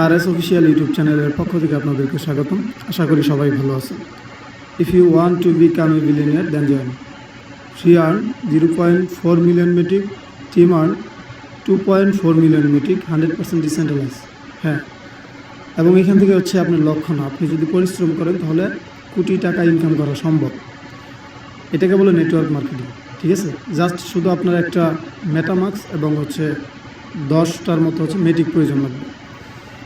RS official YouTube চ্যানেলের পক্ষ থেকে আপনাদেরকে স্বাগতম। আশা করি সবাই ভালো আছেন। If you want to become a billionaire then join. Free earn 0.4 million metric, team earn 2.4 million metric, 100% decentralize. হ্যাঁ, এবং এখান থেকে হচ্ছে আপনার লক্ষ্য না, আপনি যদি পরিশ্রম করেন তাহলে কোটি টাকা ইনকাম করা সম্ভব। এটাকে বলে নেটওয়ার্ক মার্কেটিং। ঠিক আছে, জাস্ট শুধু আপনার একটা মেটামাক্স এবং হচ্ছে 10টার মতো হচ্ছে মেট্রিক প্রয়োজন লাগবে,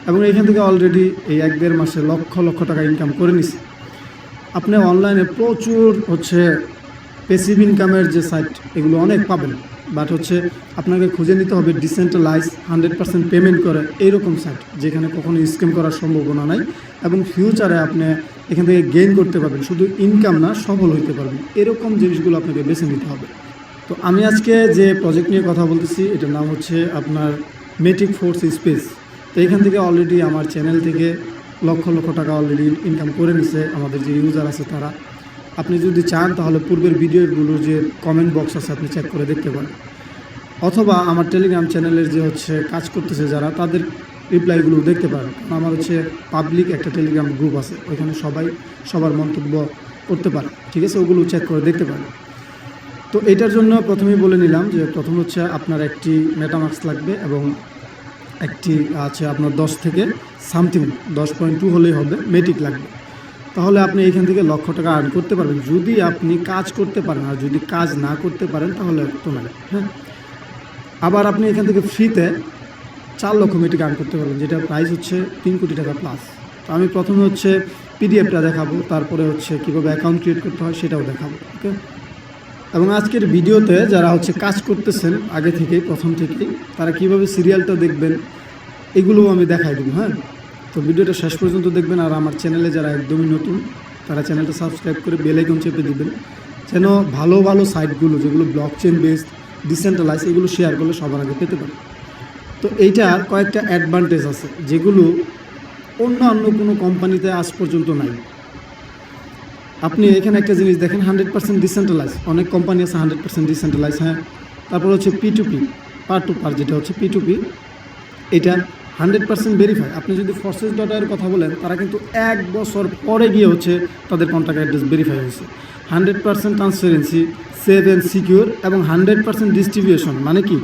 এবং এখান থেকে অলরেডি এই 1-1.5 মাসে লক্ষ লক্ষ টাকা ইনকাম করে নিছে। আপনি অনলাইনে প্রচুর হচ্ছে প্যাসিভ ইনকামের যে সাইট এগুলো অনেক পাবেন, বাট হচ্ছে আপনাকে খুঁজে নিতে হবে ডিসেন্ট্রালাইজ 100% পেমেন্ট করে এইরকম সাইট যেখানে কখনো স্ক্যাম করার সম্ভাবনা নাই, এবং ফিউচারে আপনি এখান থেকে গেইন করতে পারবেন, শুধু ইনকাম না সফল হইতে পারবেন। এরকম জিনিসগুলো আপনাকে বেছে নিতে হবে। তো আমি আজকে যে প্রজেক্ট নিয়ে কথা বলতেছি এটার নাম হচ্ছে আপনার মেট্রিক ফোর্স স্পেস। তো এখান থেকে অলরেডি আমার চ্যানেল থেকে লক্ষ লক্ষ টাকা অলরেডি ইনকাম করে নিছে আমাদের যে ইউজার আছে তারা। আপনি যদি চান তাহলে পূর্বের ভিডিওগুলো যে কমেন্ট বক্স আছে আপনি চেক করে দেখতে পারেন, অথবা আমার টেলিগ্রাম চ্যানেলের যে হচ্ছে কাজ করতেছে যারা তাদের রিপ্লাইগুলো দেখতে পারেন। আমার হচ্ছে পাবলিক একটা টেলিগ্রাম গ্রুপ আছে, ওইখানে সবাই সবার মন্তব্য করতে পারে। ঠিক আছে, ওগুলো চেক করে দেখতে পারেন। তো এটার জন্য প্রথমেই বলে নিলাম যে প্রথম হচ্ছে আপনার একটি মেটামাক্স লাগবে, এবং একটি আছে আপনার 10 থেকে সামথিং 10.2 হলেই হবে মেট্রিক লাগবে। তাহলে আপনি এখান থেকে লক্ষ টাকা আর্ন করতে পারবেন যদি আপনি কাজ করতে পারেন, আর যদি কাজ না করতে পারেন তাহলে তো নয়। হ্যাঁ, আবার আপনি এখান থেকে ফ্রিতে 4 লক্ষ মেট্রিক আর্ন করতে পারবেন, যেটা প্রাইস হচ্ছে 3 কোটি টাকা প্লাস। তো আমি প্রথমে হচ্ছে পিডিএফটা দেখাবো, তারপরে হচ্ছে কীভাবে অ্যাকাউন্ট ক্রিয়েট করতে হয় সেটাও দেখাবো। ওকে, এবং আজকের ভিডিওতে যারা হচ্ছে কাজ করতেছেন আগে থেকেই, প্রথম থেকেই, তারা কিভাবে সিরিয়ালটা দেখবেন এগুলোও আমি দেখাই দেবো। হ্যাঁ, তো ভিডিওটা শেষ পর্যন্ত দেখবেন। আর আমার চ্যানেলে যারা একদমই নতুন তারা চ্যানেলটা সাবস্ক্রাইব করে বেল আইকন চেপে দিবেন, যেন ভালো ভালো সাইটগুলো যেগুলো ব্লকচেন বেসড ডিসেন্ট্রালাইজ এগুলো শেয়ার করলে সবার আগে পেতে পারে। তো এইটার কয়েকটা অ্যাডভান্টেজ আছে যেগুলো অন্য কোনো কোম্পানিতে আজ পর্যন্ত নাই। আপনি এখানে একটা জিনিস দেখেন, 100% ডিসেন্ট্রালাইজ। অনেক কোম্পানি আছে 100% ডিসেন্ট্রালাইজ। হ্যাঁ, তারপর হচ্ছে P2P, পার টু পার, যেটা হচ্ছে P2P, এটা 100% ভেরিফাই। আপনি যদি Forces.ir কথা বলেন, তারা কিন্তু 1 বছর পরে গিয়ে হচ্ছে তাদের কন্ট্যাক্ট অ্যাড্রেস ভেরিফাই হয়েছে। 100% ট্রান্সপারেন্সি, সেভ অ্যান্ড সিকিউর, এবং 100% ডিস্ট্রিবিউশন। মানে কি,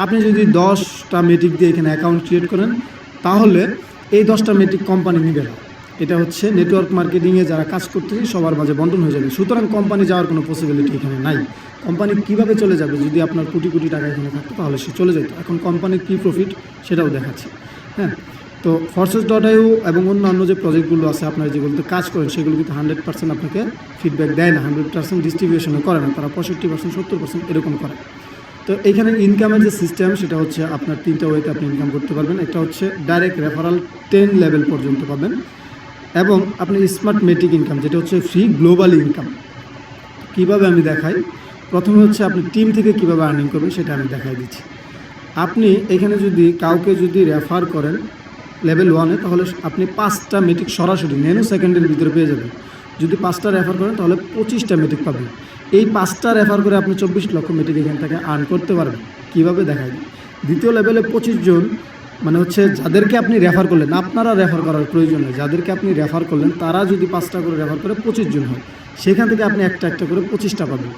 আপনি যদি 10টা মেট্রিক দিয়ে এখানে অ্যাকাউন্ট ক্রিয়েট করেন তাহলে এই 10টা মেট্রিক কোম্পানি নেবে না। এটা হচ্ছে নেটওয়ার্ক মার্কেটিংয়ে যারা কাজ করতেছে সবার মাঝে বন্টন হয়ে যাবে। সুতরাং কোম্পানি যাওয়ার কোনো পসিবিলিটি এখানে নাই। কোম্পানি কীভাবে চলে যাবে? যদি আপনার কোটি কোটি টাকা এখানে থাকতো তাহলে সে চলে যেত। এখন কোম্পানির কী প্রফিট সেটাও দেখাচ্ছে। হ্যাঁ, তো Forces.io এবং অন্যান্য যে প্রজেক্টগুলো আছে আপনারা যেগুলোতে কাজ করেন সেগুলো কিন্তু 100% আপনাকে ফিডব্যাক দেয় না, 100% ডিস্ট্রিবিউশনও করে না, তারা 65%, 70% এরকম করে। তো এইখানে ইনকামের যে সিস্টেম সেটা হচ্ছে আপনার 3টা ওয়েতে আপনি ইনকাম করতে পারবেন। একটা হচ্ছে ডাইরেক্ট রেফারাল 10 লেভেল পর্যন্ত পাবেন, এবং আপনি স্মার্ট মেট্রিক ইনকাম, যেটা হচ্ছে ফ্রি গ্লোবাল ইনকাম। কীভাবে আমি দেখাই, প্রথমে হচ্ছে আপনি টিম থেকে কীভাবে আর্নিং করবেন সেটা আমি দেখাই দিচ্ছি। আপনি এখানে যদি কাউকে যদি রেফার করেন লেভেল 1-এ, তাহলে আপনি 5টা মেট্রিক সরাসরি ন্যানো সেকেন্ডের ভিতরে পেয়ে যাবেন। যদি 5টা রেফার করেন তাহলে 25টা মেট্রিক পাবেন। এই 5টা রেফার করে আপনি 24 লক্ষ মেট্রিক এখান থেকে আর্ন করতে পারবেন। কীভাবে দেখাই দিই, দ্বিতীয় লেভেলে 25 জন, মানে হচ্ছে যাদেরকে আপনি রেফার করলেন, আপনারা রেফার করার প্রয়োজন নেই, যাদেরকে আপনি রেফার করলেন তারা যদি 5টা করে রেফার করে 25 জন হয়, সেখান থেকে আপনি একটা একটা করে 25টা পাবেন।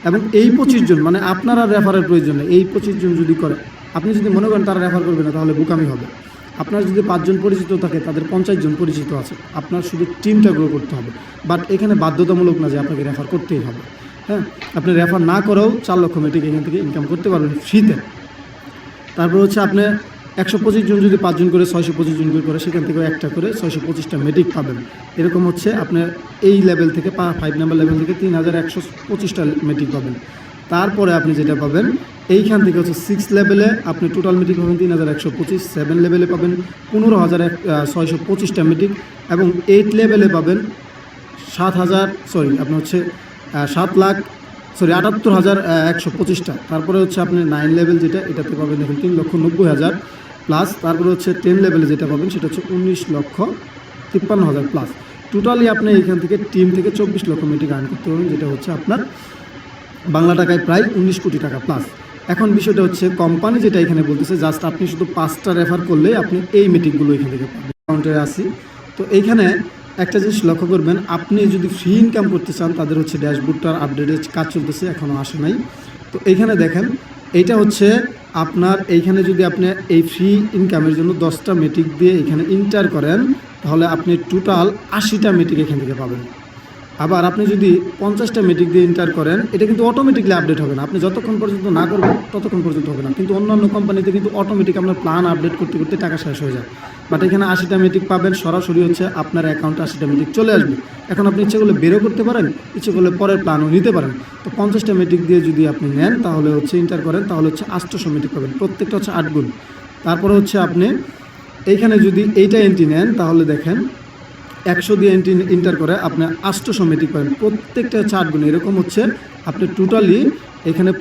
এবং এই 25 জন, মানে আপনারা রেফারের প্রয়োজন নেই, এই 25 জন যদি করে, আপনি যদি মনে করেন তারা রেফার করবে না তাহলে বোকামি হবে। আপনার যদি 5 জন পরিচিত থাকে, তাদের 50 জন পরিচিত আছে, আপনার শুধু টিমটা গ্রো করতে হবে। বাট এখানে বাধ্যতামূলক না যে আপনাকে রেফার করতেই হবে। হ্যাঁ, আপনি রেফার না করেও 4 লক্ষ মেট্রিক এখান থেকে ইনকাম করতে পারবেন ফ্রিতে। তারপর হচ্ছে আপনি 125 জন যদি 5 জন করে 625 জন করে, সেখান থেকে একটা করে 625টা মেট্রিক পাবেন। এরকম হচ্ছে আপনার এই লেভেল থেকে 5 নাম্বার লেভেল থেকে 3125টা মেট্রিক পাবেন। তারপরে আপনি যেটা পাবেন এইখান থেকে হচ্ছে 6 লেভেলে আপনি টোটাল মেট্রিক পাবেন 3125, 7 লেভেলে পাবেন 15625টা মেট্রিক, এবং 8 লেভেলে পাবেন 7,78,125টা। তারপরে হচ্ছে আপনি 9 লেভেল যেটা, এটাতে পাবেন দেখুন 3,90,000 প্লাস। তারপরে হচ্ছে 10 লেভেলে যেটা পাবেন সেটা হচ্ছে 19,53,000 প্লাস। টোটালি আপনি এইখান থেকে টিম থেকে 24 লক্ষ মেট্রিক আর্ন করতে পারবেন, যেটা হচ্ছে আপনার বাংলা টাকায় প্রায় 19 কোটি টাকা প্লাস। এখন বিষয়টা হচ্ছে কোম্পানি যেটা এখানে বলতেছে জাস্ট আপনি শুধু 5টা রেফার করলে আপনি এই মেট্রিকগুলো এখান থেকে পাবেন। অ্যাকাউন্টে আসি, তো এইখানে একটা জিনিস লক্ষ্য করবেন, আপনি যদি ফ্রি ইনকাম করতে চান তাদের হচ্ছে ড্যাশবোর্ডটার আপডেটের কাজ চলতেছে, এখনও আসে নাই। তো এইখানে দেখেন এইটা হচ্ছে আপনার, এইখানে যদি আপনি এই ফ্রি ইনকামের জন্য 10টা মেট্রিক দিয়ে এখানে ইন্টার করেন তাহলে আপনি টোটাল 80টা মেট্রিক এখান থেকে পাবেন। আবার আপনি যদি 50টা মেট্রিক দিয়ে ইন্টার করেন এটা কিন্তু অটোমেটিকলি আপডেট হবে না, আপনি যতক্ষণ পর্যন্ত না করবেন ততক্ষণ পর্যন্ত হবে না। কিন্তু অন্যান্য কোম্পানিতে কিন্তু অটোমেটিক আপনার প্ল্যান আপডেট করতে করতে টাকা শেষ হয়ে যায়। বাট এখানে 80টা মেট্রিক পাবেন, সরাসরি হচ্ছে আপনার অ্যাকাউন্টে 80টা মেট্রিক চলে আসবে। এখন আপনি ইচ্ছে করলে বেরো করতে পারেন, ইচ্ছে করলে পরের প্ল্যানও নিতে পারেন। তো 50টা মেট্রিক দিয়ে যদি আপনি নেন তাহলে হচ্ছে ইন্টার করেন তাহলে হচ্ছে 800 মেট্রিক পাবেন, প্রত্যেকটা হচ্ছে 8 গুণ। তারপরে হচ্ছে আপনি এইখানে যদি এইটা এন্ট্রি নেন তাহলে দেখেন 100 দিয়ে ইন্টার করে আপনি 800 মেট্রিক পাবেন, প্রত্যেকটা 4 গুণ। এরকম হচ্ছে আপনি টোটালি এখানে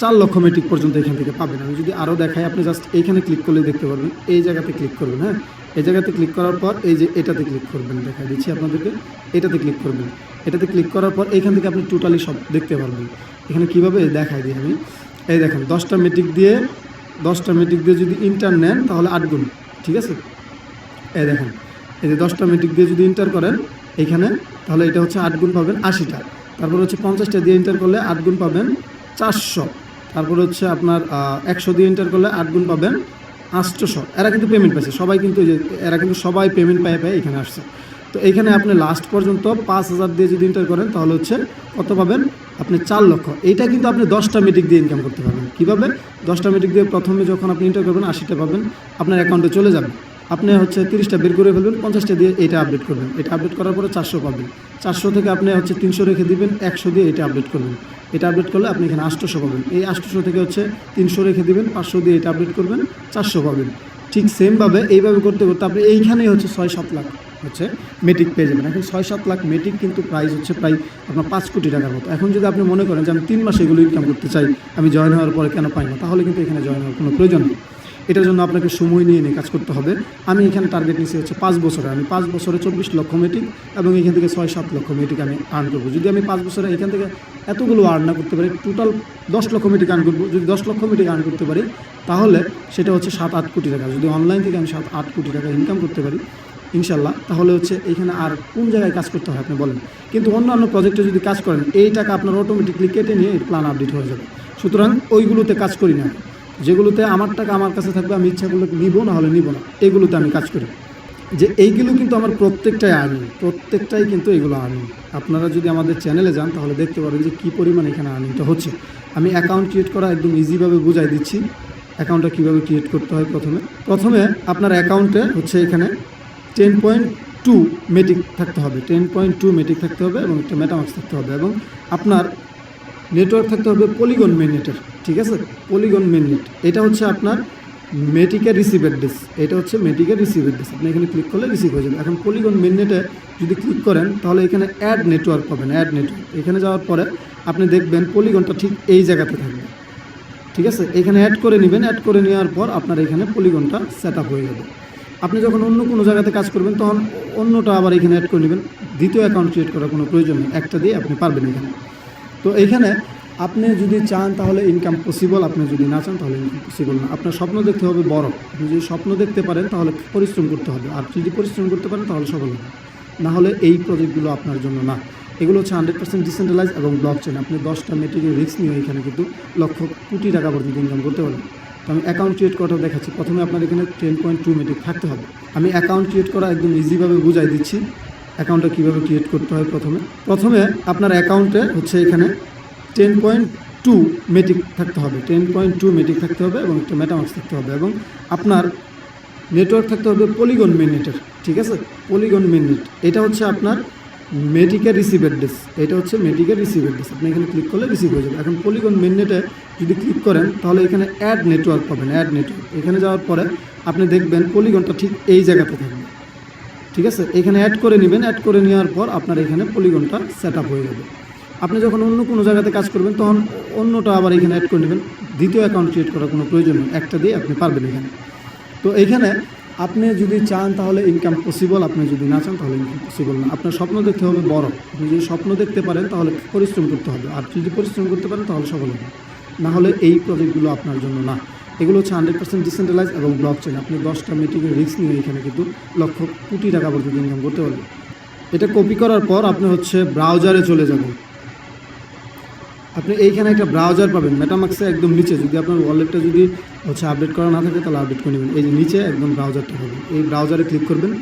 4 লক্ষ মেট্রিক পর্যন্ত এখান থেকে পাবেন। আমি যদি আরও দেখাই, আপনি জাস্ট এইখানে ক্লিক করলে দেখতে পারবেন, এই জায়গাতে ক্লিক করবেন। হ্যাঁ, এই জায়গাতে ক্লিক করার পর এই যে এটাতে ক্লিক করবেন, দেখা দিচ্ছি আপনাদেরকে, এটাতে ক্লিক করবেন। এটাতে ক্লিক করার পর এইখান থেকে আপনি টোটালি সব দেখতে পারবেন। এখানে কীভাবে দেখাই দিই আমি, এই দেখেন 10টা মেট্রিক দিয়ে যদি ইন্টার নেন তাহলে 8 গুণ, ঠিক আছে। এই দেখেন এই যে 10টা মেট্রিক দিয়ে যদি ইন্টার করেন এইখানে তাহলে এটা হচ্ছে 8 গুণ পাবেন 80টা। তারপর হচ্ছে 50টা দিয়ে ইন্টার করলে 8 গুণ পাবেন 400। তারপর হচ্ছে আপনার 100 দিয়ে ইন্টার করলে 8 গুণ পাবেন 800। এরা কিন্তু পেমেন্ট পাইছে সবাই, কিন্তু এরা কিন্তু সবাই পেমেন্ট পায়ে এখানে আসছে। তো এইখানে আপনি লাস্ট পর্যন্ত 5000 দিয়ে যদি ইন্টার করেন তাহলে হচ্ছে কত পাবেন আপনি 4 লক্ষ। এইটা কিন্তু আপনি 10টা মেট্রিক দিয়ে ইনকাম করতে পারবেন। কীভাবে? 10টা মেট্রিক দিয়ে প্রথমে যখন আপনি ইন্টার করবেন 80টা পাবেন, আপনার অ্যাকাউন্টে চলে যাবে। আপনি হচ্ছে 30টা বের করে ফেলবেন, 50টা দিয়ে এটা আপডেট করবেন। এটা আপডেট করার পরে 400 পাবেন। 400 থেকে আপনি হচ্ছে 300 রেখে দিবেন, 100 দিয়ে এটা আপডেট করবেন। এটা আপডেট করলে আপনি এখানে 800 পাবেন। এই 800 থেকে হচ্ছে 300 রেখে দিবেন, 500 দিয়ে এটা আপডেট করবেন, 400 পাবেন। ঠিক সেমভাবে এইভাবে করতে করতে আপনি এইখানেই হচ্ছে 6-7 লাখ হচ্ছে মেট্রিক পেয়ে যাবেন। এখন 6-7 লাখ মেট্রিক কিন্তু প্রাইস হচ্ছে প্রায় আপনার 5 কোটি টাকার মতো। এখন যদি আপনি মনে করেন যে আমি 3 মাসে এগুলো ইনকাম করতে চাই, আমি জয়েন হওয়ার পরে কেন পাই না, তাহলে কিন্তু এখানে জয়েন হওয়ার কোনো প্রয়োজন নেই। এটার জন্য আপনাকে সময় নিয়ে কাজ করতে হবে। আমি এখানে টার্গেট নিচ্ছি হচ্ছে 5 বছরে, আমি 5 বছরে 24 লক্ষ মেট্রিক এবং এখান থেকে 6-7 লক্ষ মেট্রিক আমি আর্ন করবো। যদি আমি 5 বছরে এখান থেকে এতগুলো আর্ন না করতে পারি, টোটাল 10 লক্ষ মেট্রিক আর্ন করবো। যদি 10 লক্ষ মেট্রিক আর্ন করতে পারি তাহলে সেটা হচ্ছে 7-8 কোটি টাকা। যদি অনলাইন থেকে আমি 7-8 কোটি টাকা ইনকাম করতে পারি ইনশাল্লাহ, তাহলে হচ্ছে এইখানে আর কোন জায়গায় কাজ করতে হয় আপনি বলেন। কিন্তু অন্যান্য প্রজেক্টে যদি কাজ করেন এই টাকা আপনার অটোমেটিকলি কেটে নিয়ে প্ল্যান আপডেট হয়ে যাবে। সুতরাং ওইগুলোতে কাজ করি না, যেগুলোতে আমার টাকা আমার কাছে থাকবে, আমি ইচ্ছা করলে নিব, না হলে নিব না, এগুলোতে আমি কাজ করি। যে এইগুলো কিন্তু আমার প্রত্যেকটাই আর্নিং, প্রত্যেকটাই কিন্তু এগুলো আর্নিং। আপনারা যদি আমাদের চ্যানেলে যান তাহলে দেখতে পারেন যে কী পরিমাণ এখানে আর্নিংটা হচ্ছে। আমি অ্যাকাউন্ট ক্রিয়েট করা একদম ইজিভাবে বুঝাই দিচ্ছি। অ্যাকাউন্টটা কীভাবে ক্রিয়েট করতে হয়, প্রথমে আপনার অ্যাকাউন্টে হচ্ছে এখানে 10.2 মেট্রিক থাকতে হবে, 10.2 মেট্রিক থাকতে হবে এবং একটা মেটামাক্স থাকতে হবে এবং আপনার নেটওয়ার্ক থাকতে হবে পলিগন মেননেটের, ঠিক আছে। পলিগন মেননেট এটা হচ্ছে আপনার মেট্রিকের রিসিভ অ্যাড্রেস, এটা হচ্ছে মেট্রিকের রিসিভ অ্যাড্রেস। আপনি এখানে ক্লিক করলে রিসিভ হয়ে যাবে। এখন পলিগন মেননেটে যদি ক্লিক করেন তাহলে এখানে অ্যাড নেটওয়ার্ক পাবেন, অ্যাড নেটওয়ার্ক। এখানে যাওয়ার পরে আপনি দেখবেন পলিগনটা ঠিক এই জায়গাতে থাকবে, ঠিক আছে। এখানে অ্যাড করে নেবেন, অ্যাড করে নেওয়ার পর আপনার এখানে পলিগনটা সেট আপ হয়ে যাবে। আপনি যখন অন্য কোনো জায়গাতে কাজ করবেন তখন অন্যটা আবার এখানে অ্যাড করে নেবেন। দ্বিতীয় অ্যাকাউন্ট ক্রিয়েট করার কোনো প্রয়োজন নেই, একটা দিয়ে আপনি পারবেন এখানে। তো এইখানে আপনি যদি চান তাহলে ইনকাম পসিবল, আপনি যদি না চান তাহলে ইনকাম পসিবল না। আপনার স্বপ্ন দেখতে হবে বড়। আপনি যদি স্বপ্ন দেখতে পারেন তাহলে পরিশ্রম করতে হবে, আর যদি পরিশ্রম করতে পারেন তাহলে সফল হবে। না হলে এই প্রজেক্টগুলো আপনার জন্য না। এগুলো হচ্ছে 100% ডিসেন্ট্রালাইজ এবং ব্লক চেন। আপনি 10টা মেট্রিকের রিস্ক নিয়ে এখানে কিন্তু লক্ষ কোটি টাকা পর্যন্ত ইনকাম করতে পারবেন। তো আমি অ্যাকাউন্ট ক্রিয়েট করাটা দেখাচ্ছি। প্রথমে আপনার এখানে 10.2 মেট্রিক থাকতে হবে। আমি অ্যাকাউন্ট ক্রিয়েট করা একদম ইজিভাবে বুঝাই দিচ্ছি। অ্যাকাউন্টটা কীভাবে ক্রিয়েট করতে হয়, প্রথমে আপনার অ্যাকাউন্টে হচ্ছে এখানে 10.2 মেট্রিক থাকতে হবে, 10.2 মেট্রিক থাকতে হবে এবং একটা মেটামাক্স থাকতে হবে এবং আপনার নেটওয়ার্ক থাকতে হবে পলিগন মেননেটের, ঠিক আছে। পলিগন মেননেট এটা হচ্ছে আপনার মেট্রিকের রিসিভ অ্যাড্রেস, এটা হচ্ছে মেট্রিকের রিসিভ অ্যাড্রেস। আপনি এখানে ক্লিক করলে রিসিভ হয়ে যাবে। এখন পলিগন মেননেটে যদি ক্লিক করেন তাহলে এখানে অ্যাড নেটওয়ার্ক পাবেন, অ্যাড নেটওয়ার্ক। এখানে যাওয়ার পরে আপনি দেখবেন পলিগনটা ঠিক এই জায়গাতে থাকবে, ঠিক আছে। এখানে অ্যাড করে নেবেন, অ্যাড করে নেওয়ার পর আপনার এখানে পলিগনটা সেট আপ হয়ে যাবে। আপনি যখন অন্য কোনো জায়গাতে কাজ করবেন তখন অন্যটা আবার এখানে অ্যাড করে নেবেন। দ্বিতীয় অ্যাকাউন্ট ক্রিয়েট করার কোনো প্রয়োজন নেই, একটা দিয়ে আপনি পারবেন এখানে। তো এইখানে আপনি যদি চান তাহলে ইনকাম পসিবল, আপনি যদি না চান তাহলে ইনকাম পসিবল না। আপনার স্বপ্ন দেখতে হবে বড়। আপনি যদি স্বপ্ন দেখতে পারেন তাহলে পরিশ্রম করতে হবে, আর যদি পরিশ্রম করতে পারেন তাহলে সফল হবে। না হলে এই প্রজেক্টগুলো আপনার জন্য না। এগুলো হচ্ছে 100% ডিসেন্ট্রালাইজ এবং ব্লক চেন। আপনি 10টা মিটিংয়ের রিস্ক নিয়ে এখানে কিন্তু লক্ষ কোটি টাকা পর্যন্ত ইনকাম করতে পারবেন। এটা কপি করার পর আপনি হচ্ছে ব্রাউজারে চলে যাবেন। আপনি এইখানে একটা ব্রাউজার পাবেন মেটামাক্সে একদম নিচে। যদি আপনার ওয়ালেটটা যদি হচ্ছে আপডেট করা না থাকে তাহলে আপডেট করে নেবেন। এই যে নিচে একদম ব্রাউজারটা পাবেন, এই ব্রাউজারে ক্লিক করবেন।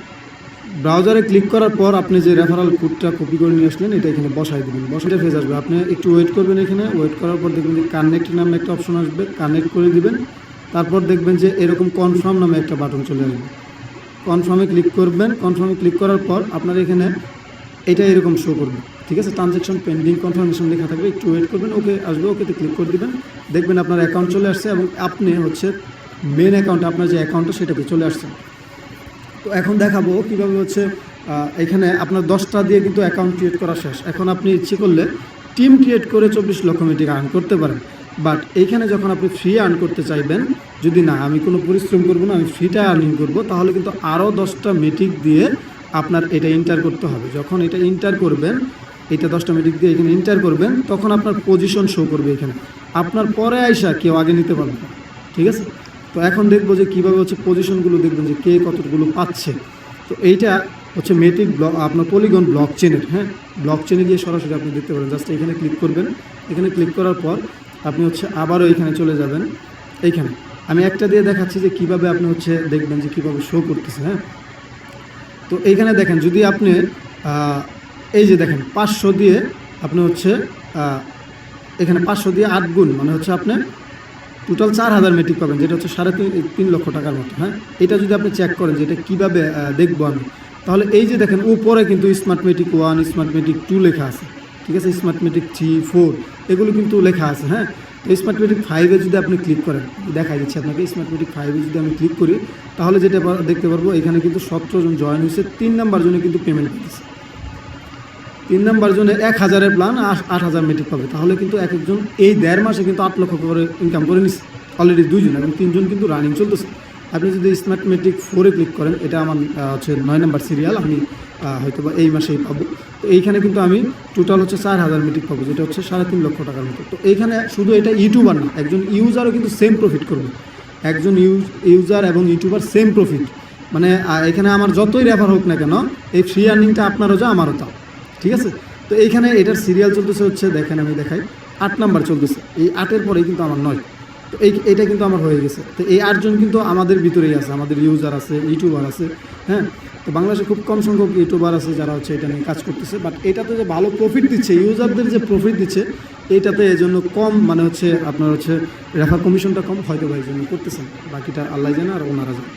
ব্রাউজারে ক্লিক করার পর আপনি যে রেফারাল কোডটা কপি করে নিয়ে আসলেন এটা এখানে বসাই দেবেন। বসাইটা ফেজ আসবে, আপনি একটু ওয়েট করবেন। এখানে ওয়েট করার পর দেখবেন যে কানেক্ট নামে একটা অপশন আসবে, কানেক্ট করে দিবেন। তারপর দেখবেন যে এরকম কনফার্ম নামে একটা বাটন চলে আসবে, কনফার্মে ক্লিক করবেন। কনফার্মে ক্লিক করার পর আপনার এখানে এটা এরকম শো করবে, ঠিক আছে, ট্রানজ্যাকশন পেন্ডিং কনফার্মেশন লেখা থাকবে। একটু ওয়েট করবেন, ওকে আসবে, ওকেতে ক্লিক করে দিবেন। দেখবেন আপনার অ্যাকাউন্ট চলে আসছে এবং আপনি হচ্ছে মেন অ্যাকাউন্টে আপনার যে অ্যাকাউন্টটা সেটাতে চলে আসছে। তো এখন দেখাবো কীভাবে হচ্ছে এখানে আপনার 10টা দিয়ে কিন্তু অ্যাকাউন্ট ক্রিয়েট করা শেষ। এখন আপনি ইচ্ছে করলে টিম ক্রিয়েট করে 24 লক্ষ মিটিং আর্ন করতে পারেন। বাট এইখানে যখন আপনি ফ্রি আর্ন করতে চাইবেন, যদি না আমি কোনো পরিশ্রম করবো না, আমি ফ্রিটা আর্নিং করবো, তাহলে কিন্তু আরও 10টা মিটিং দিয়ে আপনার এটা এন্টার করতে হবে। যখন এটা এন্টার করবেন, এটা 10টা মিটিং দিয়ে এখানে এন্টার করবেন, তখন আপনার পজিশন শো করবে এখানে। আপনার পরে আইসা কেউ আগে নিতে পারবে না, ঠিক আছে। তো এখন দেখবো যে কীভাবে হচ্ছে পজিশনগুলো দেখবেন যে কে কতগুলো পাচ্ছে। তো এইটা হচ্ছে মেটিক ব্লক আপনার পলিগন ব্লক চেনের, হ্যাঁ, ব্লক চেনে গিয়ে সরাসরি আপনি দেখতে পারেন। জাস্ট এখানে ক্লিক করবেন। এখানে ক্লিক করার পর আপনি হচ্ছে আবারও এখানে চলে যাবেন। এইখানে আমি একটা দিয়ে দেখাচ্ছি যে কীভাবে আপনি হচ্ছে দেখবেন যে কীভাবে শো করতেছে, হ্যাঁ। তো এইখানে দেখেন, যদি আপনি এই যে দেখেন 500 দিয়ে আপনি হচ্ছে এখানে 500 দিয়ে 8 গুণ মানে হচ্ছে আপনি টোটাল 4000 মেট্রিক পাবেন, যেটা হচ্ছে 3.5 লক্ষ টাকার মতো, হ্যাঁ। এটা যদি আপনি চেক করেন যে এটা কীভাবে দেখবো আমি, তাহলে এই যে দেখেন উপরে কিন্তু স্মার্ট মেট্রিক 1, স্মার্ট মেট্রিক 2 লেখা আছে, ঠিক আছে, স্মার্ট মেট্রিক 3, 4 এগুলো কিন্তু লেখা আছে, হ্যাঁ। তো স্মার্ট মেট্রিক 5-এ যদি আপনি ক্লিক করেন, দেখাই দিচ্ছি আপনাকে, স্মার্ট মেট্রিক 5-এ যদি আমি ক্লিক করি তাহলে যেটা দেখতে পারবো এখানে কিন্তু 17 জন জয়েন হয়েছে। 3 নাম্বার জনে কিন্তু পেমেন্ট পেয়েছে। 3 নাম্বার জনে 1000-এর প্ল্যান 8000 মেট্রিক পাবে। তাহলে কিন্তু এক একজন এই 1.5 মাসে কিন্তু 8 লক্ষ করে ইনকাম করে নিচ্ছে অলরেডি 2 জন, এবং 3 জন কিন্তু রানিং চলতেছে। আপনি যদি স্মার্ট মেট্রিক 4-এ ক্লিক করেন, এটা আমার হচ্ছে 9 নাম্বার সিরিয়াল, আমি হয়তো বা এই মাসেই পাবো। তো এইখানে কিন্তু আমি টোটাল হচ্ছে 4000 মেট্রিক পাবো, যেটা হচ্ছে 3.5 লক্ষ টাকার মতো। তো এইখানে শুধু এটা ইউটিউবার না, একজন ইউজারও কিন্তু সেম প্রফিট করবে। একজন ইউজার এবং ইউটিউবার সেম প্রফিট, মানে এখানে আমার যতই রেফার হোক না কেন, এই ফ্রি আর্নিংটা আপনারও যা আমারও তা, ঠিক আছে। তো এইখানে এটার সিরিয়াল চলতেছে হচ্ছে, দেখেন আমি দেখাই, 8 নাম্বার চলতেছে। এই 8-এর পরেই কিন্তু আমার 9। তো এইটা কিন্তু আমার হয়ে গেছে। তো এই 8 জন কিন্তু আমাদের ভিতরেই আছে, আমাদের ইউজার আছে, ইউটিউবার আছে, হ্যাঁ। তো বাংলাদেশে খুব কম সংখ্যক ইউটিউবার আছে যারা হচ্ছে এটা নিয়ে কাজ করতেছে। বাট এটাতে যে ভালো প্রফিট দিচ্ছে, ইউজারদের যে প্রফিট দিচ্ছে, এইটাতে এই জন্য কম, মানে হচ্ছে আপনার হচ্ছে রেফার কমিশনটা কম, হয়তো বা এই জন্য করতেছেন। বাকিটা আল্লাহ জানে আর ওনারা জানে।